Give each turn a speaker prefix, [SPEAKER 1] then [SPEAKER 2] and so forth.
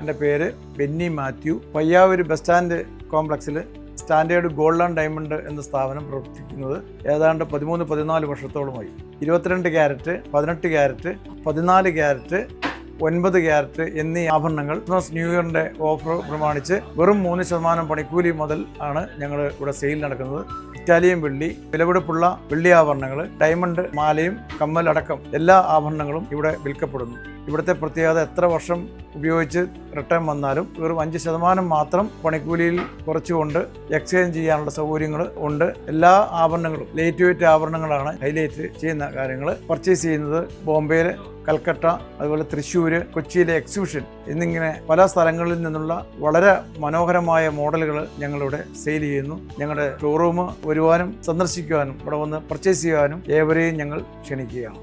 [SPEAKER 1] എൻ്റെ പേര് Benny Mathew. Payyavoor bus stand കോംപ്ലക്സിൽ സ്റ്റാൻഡേർഡ് ഗോൾഡ് ആൻഡ് ഡയമണ്ട് എന്ന സ്ഥാപനം പ്രവർത്തിക്കുന്നത് ഏതാണ്ട് 13-14 വർഷത്തോളമായി. 22 ക്യാരറ്റ്, 18 ക്യാരറ്റ്, 14 ക്യാരറ്റ്, 9 ക്യാരറ്റ് എന്നീ ആഭരണങ്ങൾ ക്രിസ്മസ് ന്യൂ ഇയറിൻ്റെ ഓഫർ പ്രമാണിച്ച് വെറും 3% പണിക്കൂലി മുതൽ ആണ് ഞങ്ങൾ ഇവിടെ സെയിൽ നടക്കുന്നത്. ഇറ്റാലിയൻ വെള്ളി, വിലപിടിപ്പുള്ള വെള്ളി ആഭരണങ്ങൾ, ഡയമണ്ട് മാലയും കമ്മലടക്കം എല്ലാ ആഭരണങ്ങളും ഇവിടെ വിൽക്കപ്പെടുന്നു. ഇവിടുത്തെ പ്രത്യേകത എത്ര വർഷം ഉപയോഗിച്ച് റിട്ടേൺ വന്നാലും വെറും 5% മാത്രം പണിക്കൂലിയിൽ കുറച്ചുകൊണ്ട് എക്സ്ചേഞ്ച് ചെയ്യാനുള്ള സൗകര്യങ്ങൾ ഉണ്ട്. എല്ലാ ആഭരണങ്ങളും ലൈറ്റ് വെയിറ്റ് ആഭരണങ്ങളാണ് ഹൈലൈറ്റ് ചെയ്യുന്ന കാര്യങ്ങൾ. പർച്ചേസ് ചെയ്യുന്നത് ബോംബെയിൽ, കൽക്കട്ട, അതുപോലെ തൃശ്ശൂർ, കൊച്ചിയിലെ എക്സിബിഷൻ എന്നിങ്ങനെ പല സ്ഥലങ്ങളിൽ നിന്നുള്ള വളരെ മനോഹരമായ മോഡലുകൾ ഞങ്ങളിവിടെ സെയിൽ ചെയ്യുന്നു. ഞങ്ങളുടെ ഷോറൂം വരുവാനും സന്ദർശിക്കുവാനും ഇവിടെ വന്ന് പർച്ചേസ് ചെയ്യാനും ഏവരെയും ഞങ്ങൾ ക്ഷണിക്കുകയാണ്.